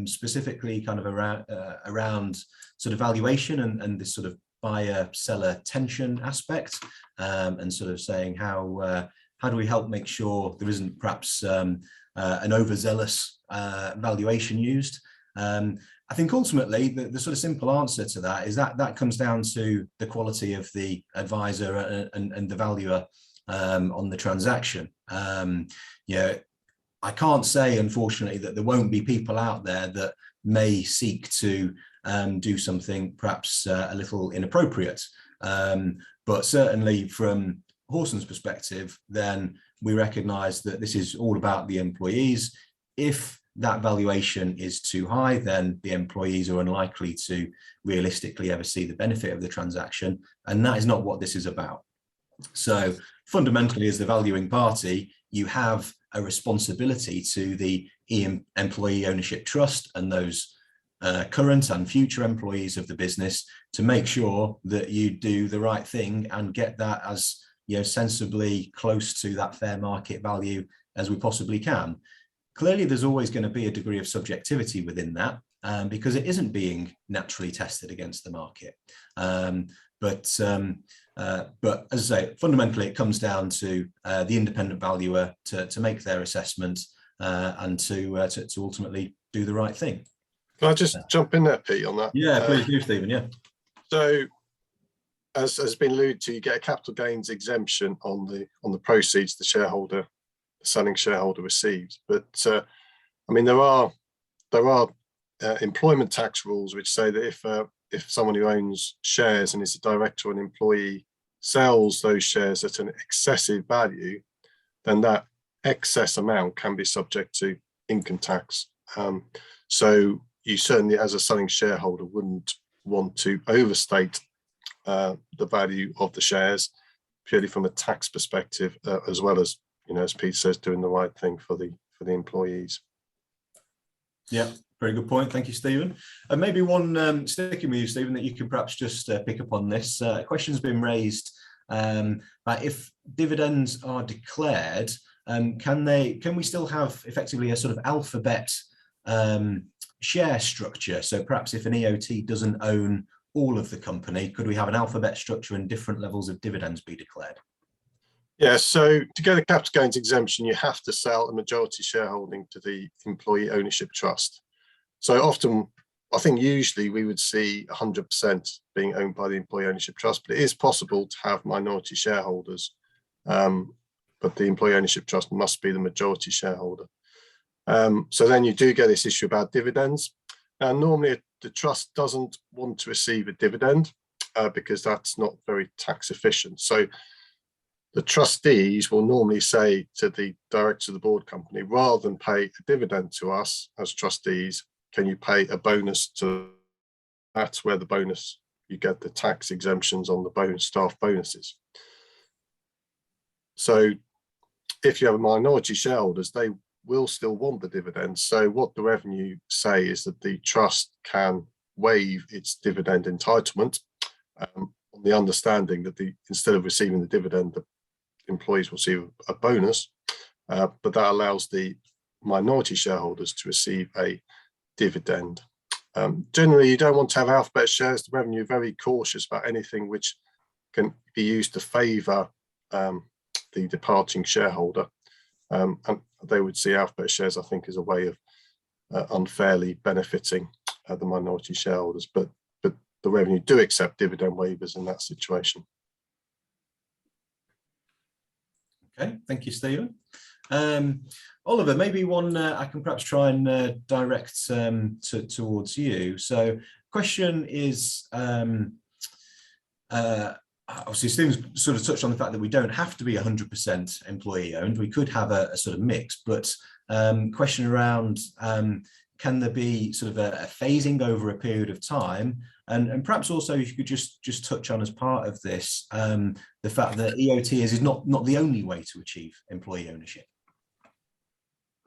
specifically kind of around sort of valuation and this sort of buyer-seller tension aspect, and sort of saying how do we help make sure there isn't perhaps an overzealous valuation used. I think ultimately the sort of simple answer to that is that comes down to the quality of the advisor and the valuer on the transaction. I can't say, unfortunately, that there won't be people out there that may seek to do something perhaps a little inappropriate. But certainly from Horson's perspective, then we recognise that this is all about the employees. If that valuation is too high, then the employees are unlikely to realistically ever see the benefit of the transaction. And that is not what this is about. So fundamentally, as the valuing party, you have a responsibility to the employee ownership trust and those current and future employees of the business to make sure that you do the right thing and get that as sensibly close to that fair market value as we possibly can. Clearly, there's always going to be a degree of subjectivity within that because it isn't being naturally tested against the market. But as I say, fundamentally, it comes down to the independent valuer to make their assessment and to ultimately do the right thing. Can I just jump in there, Pete, on that? Yeah, please do, Stephen. Yeah. So, as has been alluded to, you get a capital gains exemption on the proceeds the selling shareholder receives. But I mean, there are employment tax rules which say that if someone who owns shares and is a director or an employee sells those shares at an excessive value, then that excess amount can be subject to income tax. So you certainly, as a selling shareholder, wouldn't want to overstate the value of the shares purely from a tax perspective, as well as, as Pete says, doing the right thing for the employees. Yeah, very good point. Thank you, Stephen. And maybe one sticking with you, Stephen, that you could perhaps just pick up on this. A question's been raised that if dividends are declared, can we still have effectively a sort of alphabet share structure? So perhaps if an EOT doesn't own all of the company, could we have an alphabet structure and different levels of dividends be declared? Yeah, so to get a capital gains exemption, you have to sell a majority shareholding to the employee ownership trust. So often, I think usually we would see 100% being owned by the employee ownership trust, but it is possible to have minority shareholders. But the employee ownership trust must be the majority shareholder. So then you do get this issue about dividends. Now, normally the trust doesn't want to receive a dividend because that's not very tax efficient. So the trustees will normally say to the director of the board company, rather than pay a dividend to us as trustees, can you pay a bonus to, that's where the bonus, you get the tax exemptions on the bonus, staff bonuses. So if you have minority shareholders, they will still want the dividends. So what the revenue say is that the trust can waive its dividend entitlement on the understanding that instead of receiving the dividend, the employees will receive a bonus, but that allows the minority shareholders to receive a dividend. Generally, you don't want to have alphabet shares. The revenue are very cautious about anything which can be used to favour the departing shareholder, and they would see alphabet shares, I think, as a way of unfairly benefiting the minority shareholders, but the revenue do accept dividend waivers in that situation. Okay, thank you, Stephen. Oliver, maybe one I can perhaps try and direct towards you. So question is, obviously Stephen's sort of touched on the fact that we don't have to be 100% employee owned. We could have a sort of mix, but question around, can there be sort of a phasing over a period of time? And perhaps also if you could just touch on, as part of this, the fact that EOT is not the only way to achieve employee ownership.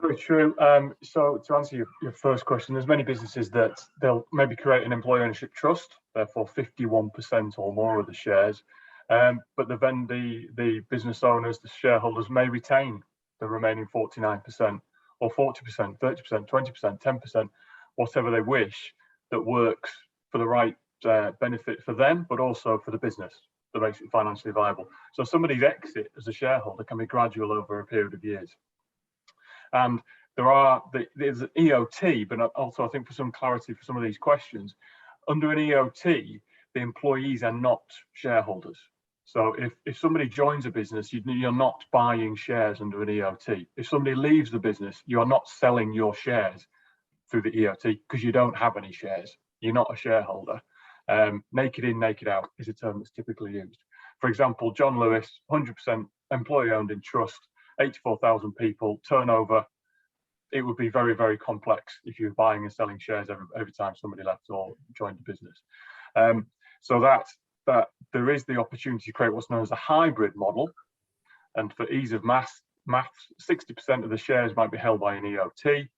Very true. So to answer your first question, there's many businesses that they'll maybe create an employee ownership trust, therefore 51% or more of the shares, but then the business owners, the shareholders, may retain the remaining 49% or 40%, 30%, 20%, 10%, whatever they wish, that works for the right benefit for them, but also for the business, that makes it financially viable. So somebody's exit as a shareholder can be gradual over a period of years. And there's an EOT, but also I think for some clarity for some of these questions, under an EOT, the employees are not shareholders. So if somebody joins a business, you're not buying shares under an EOT. If somebody leaves the business, you are not selling your shares through the EOT because you don't have any shares. You're not a shareholder. Naked in, naked out is a term that's typically used. For example, John Lewis, 100% employee owned in trust, 84,000 people, turnover. It would be very, very complex if you're buying and selling shares every time somebody left or joined the business. So that there is the opportunity to create what's known as a hybrid model. And for ease of maths, 60% of the shares might be held by an EOT.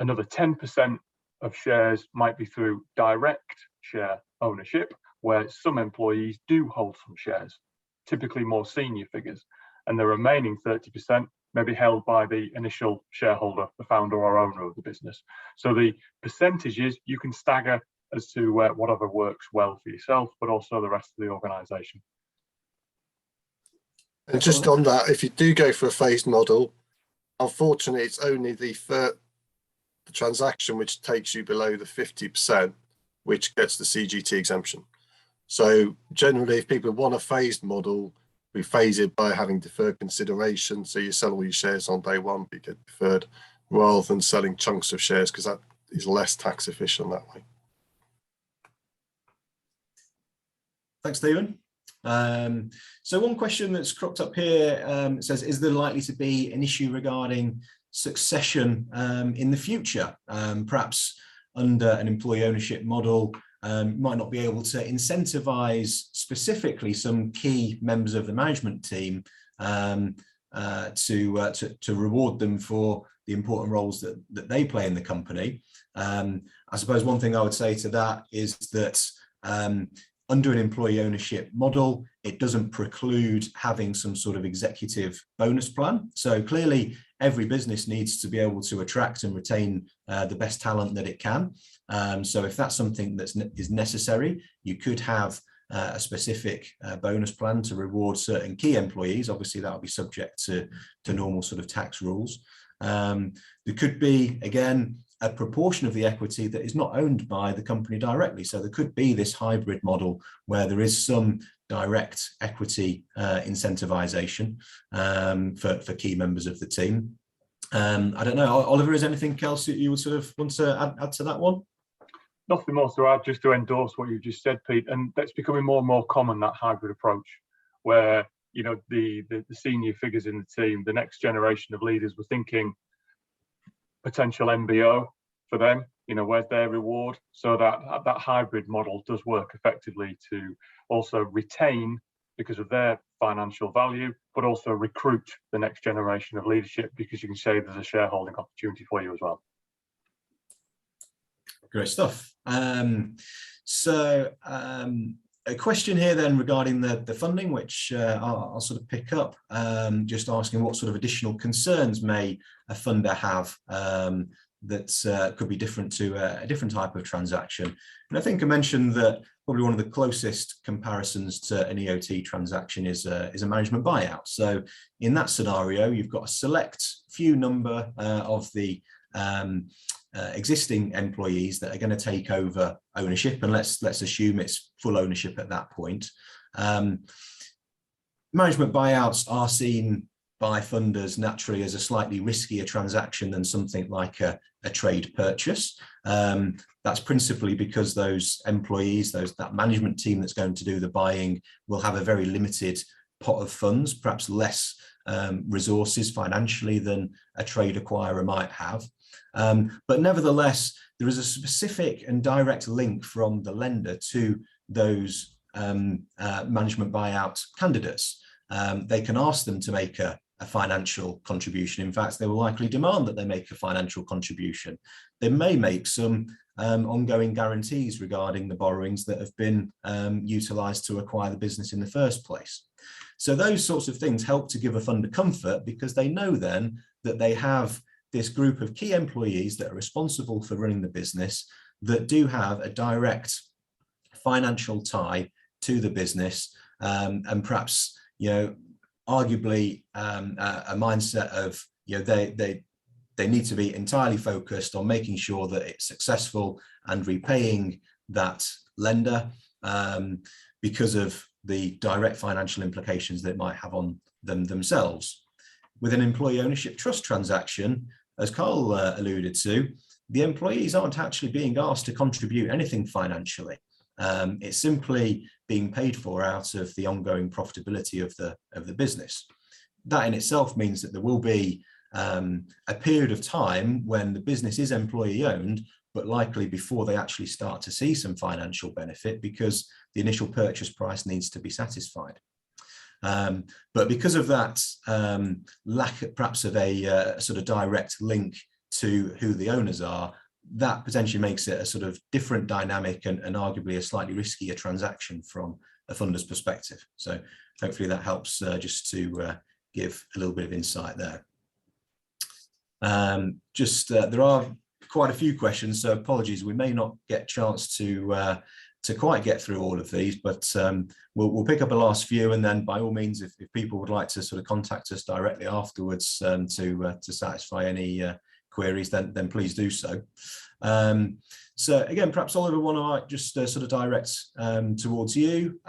Another 10% of shares might be through direct share ownership, where some employees do hold some shares, typically more senior figures. And the remaining 30% may be held by the initial shareholder, the founder or owner of the business. So the percentages you can stagger as to whatever works well for yourself, but also the rest of the organisation. And just on that, if you do go for a phased model, unfortunately, it's only the transaction which takes you below the 50%, which gets the CGT exemption. So generally, if people want a phased model, we phase it by having deferred consideration. So you sell all your shares on day one, but you get deferred, rather than selling chunks of shares, because that is less tax efficient that way. Thanks, Stephen. So one question that's cropped up here says, is there likely to be an issue regarding succession in the future? Perhaps under an employee ownership model, might not be able to incentivize specifically some key members of the management team to reward them for the important roles that they play in the company. I suppose one thing I would say to that is that under an employee ownership model, it doesn't preclude having some sort of executive bonus plan. So clearly, every business needs to be able to attract and retain the best talent that it can. So if that's something that is necessary, you could have a specific bonus plan to reward certain key employees. Obviously, that will be subject to normal sort of tax rules. There could be, again, a proportion of the equity that is not owned by the company directly. So there could be this hybrid model where there is some direct equity incentivization for key members of the team. I don't know, Oliver, is anything else that you would sort of want to add to that one? Nothing more to add, just to endorse what you just said, Pete. And that's becoming more and more common, that hybrid approach, where the senior figures in the team, the next generation of leaders, were thinking potential MBO for them, where's their reward? So that hybrid model does work effectively to also retain because of their financial value, but also recruit the next generation of leadership, because you can say there's a shareholding opportunity for you as well. Great stuff. So a question here then regarding the funding, which I'll sort of pick up, just asking what sort of additional concerns may a funder have that could be different to a different type of transaction. And I think I mentioned that probably one of the closest comparisons to an EOT transaction is a management buyout. So in that scenario, you've got a select few number of the existing employees that are going to take over ownership, and let's assume it's full ownership at that point. Management buyouts are seen by funders naturally as a slightly riskier transaction than something like a trade purchase. That's principally because those employees, that management team that's going to do the buying, will have a very limited pot of funds, perhaps less resources financially than a trade acquirer might have. But nevertheless, there is a specific and direct link from the lender to those management buyout candidates. They can ask them to make a financial contribution. In fact, they will likely demand that they make a financial contribution. They may make some ongoing guarantees regarding the borrowings that have been utilised to acquire the business in the first place. So those sorts of things help to give a funder comfort, because they know then that they have this group of key employees that are responsible for running the business, that do have a direct financial tie to the business, and perhaps, arguably a mindset of, they need to be entirely focused on making sure that it's successful and repaying that lender, because of the direct financial implications that it might have on them themselves. With an employee ownership trust transaction, as Carl alluded to, the employees aren't actually being asked to contribute anything financially. It's simply being paid for out of the ongoing profitability of the business. That in itself means that there will be a period of time when the business is employee owned, but likely before they actually start to see some financial benefit, because the initial purchase price needs to be satisfied. But because of that lack perhaps of a sort of direct link to who the owners are, that potentially makes it a sort of different dynamic and arguably a slightly riskier transaction from a funder's perspective. So hopefully that helps just to give a little bit of insight there. There are quite a few questions, so apologies, we may not get a chance to quite get through all of these, but we'll pick up a last few, and then by all means, if people would like to sort of contact us directly afterwards to satisfy any queries, then please do so. So again, perhaps Oliver, one I might just sort of direct towards you,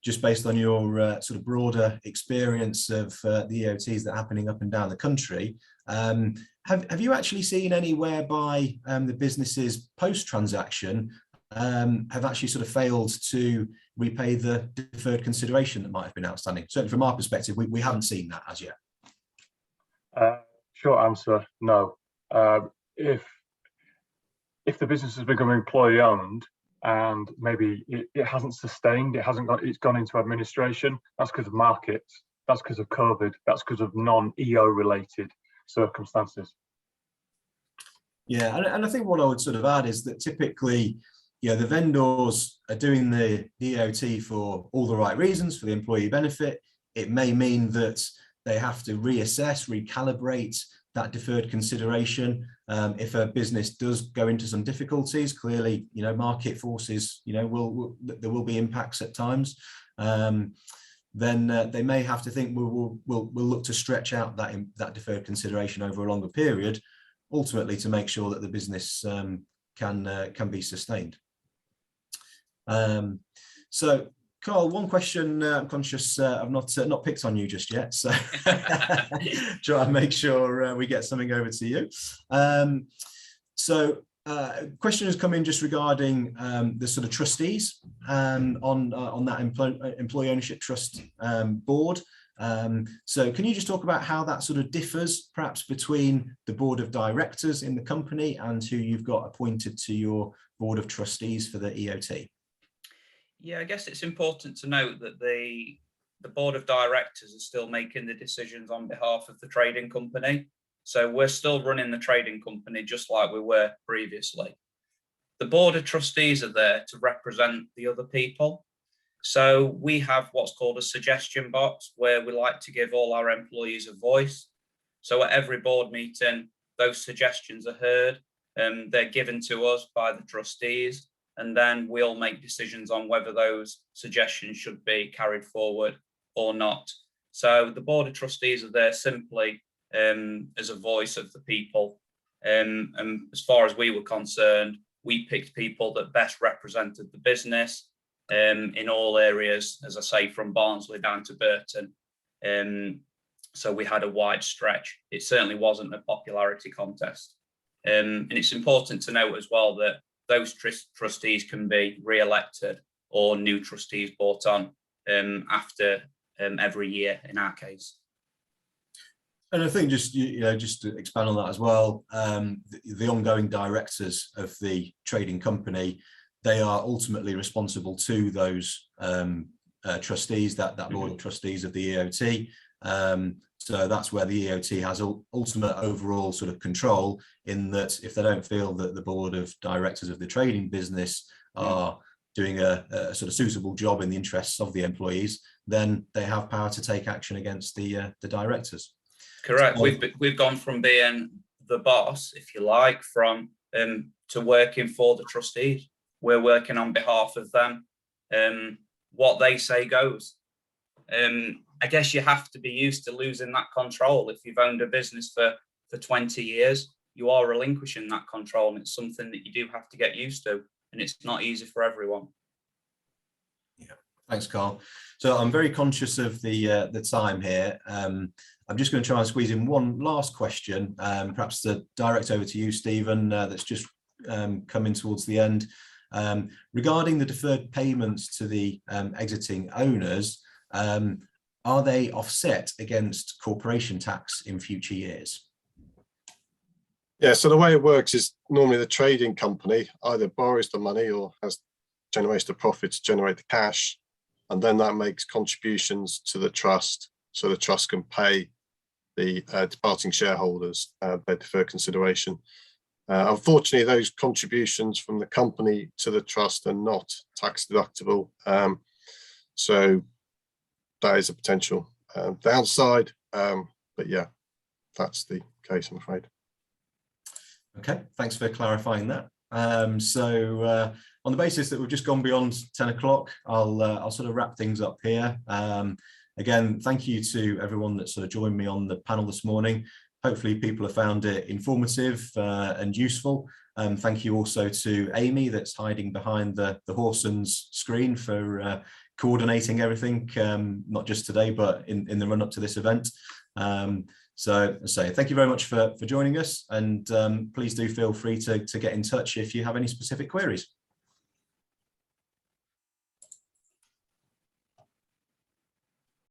just based on your sort of broader experience of the EOTs that are happening up and down the country. Have you actually seen any whereby the businesses post-transaction have actually sort of failed to repay the deferred consideration that might have been outstanding? Certainly from our perspective, we haven't seen that as yet. Short answer, no. If the business has become employee owned and maybe it hasn't sustained, it's gone into administration, that's because of markets, that's because of COVID, that's because of non-EO related circumstances. Yeah, and I think what I would sort of add is that typically, the vendors are doing the EOT for all the right reasons, for the employee benefit. It may mean that they have to reassess, recalibrate that deferred consideration. If a business does go into some difficulties, clearly, market forces, there will be impacts at times. Then they may have to think we'll look to stretch out that deferred consideration over a longer period, ultimately to make sure that the business can be sustained. So, Carl, one question, I'm conscious I've not picked on you just yet, so try and make sure we get something over to you. Question has come in just regarding the sort of trustees on that employee ownership trust board. So can you just talk about how that sort of differs perhaps between the board of directors in the company and who you've got appointed to your board of trustees for the EOT? Yeah, I guess it's important to note that the board of directors is still making the decisions on behalf of the trading company. So we're still running the trading company just like we were previously. The board of trustees are there to represent the other people. So we have what's called a suggestion box where we like to give all our employees a voice. So at every board meeting, those suggestions are heard and they're given to us by the trustees. and then we'll make decisions on whether those suggestions should be carried forward or not. So the Board of Trustees are there simply as a voice of the people. And as far as we were concerned, we picked people that best represented the business in all areas, as I say, from Barnsley down to Burton. So we had a wide stretch. It certainly wasn't a popularity contest. And it's important to note as well that those trustees can be re-elected or new trustees brought on after every year in our case. And I think just just to expand on that as well, the ongoing directors of the trading company, they are ultimately responsible to those trustees, that board of trustees of the EOT. So that's where the EOT has ultimate overall sort of control, in that if they don't feel that the board of directors of the trading business are doing a sort of suitable job in the interests of the employees, then they have power to take action against the directors. Correct. So, we've gone from being the boss, if you like, from to working for the trustees. We're working on behalf of them. What they say goes. I guess you have to be used to losing that control. If you've owned a business for 20 years, you are relinquishing that control, and it's something that you do have to get used to, and it's not easy for everyone. Yeah, thanks, Carl. So I'm very conscious of the time here. I'm just going to try and squeeze in one last question, perhaps to direct over to you, Stephen, that's just coming towards the end. Regarding the deferred payments to the exiting owners, are they offset against corporation tax in future years? Yeah, so the way it works is normally the trading company either borrows the money or generates the profit to generate the cash, and then that makes contributions to the trust, so the trust can pay the departing shareholders their deferred consideration. Unfortunately, those contributions from the company to the trust are not tax deductible, so that is a potential downside, but yeah, that's the case, I'm afraid. Okay, thanks for clarifying that. So on the basis that we've just gone beyond 10 o'clock, I'll sort of wrap things up here. Again, thank you to everyone that sort of joined me on the panel this morning. Hopefully people have found it informative and useful. Thank you also to Amy, that's hiding behind the Horson's screen, for coordinating everything, not just today, but in the run up to this event. So thank you very much for joining us, and please do feel free to get in touch if you have any specific queries.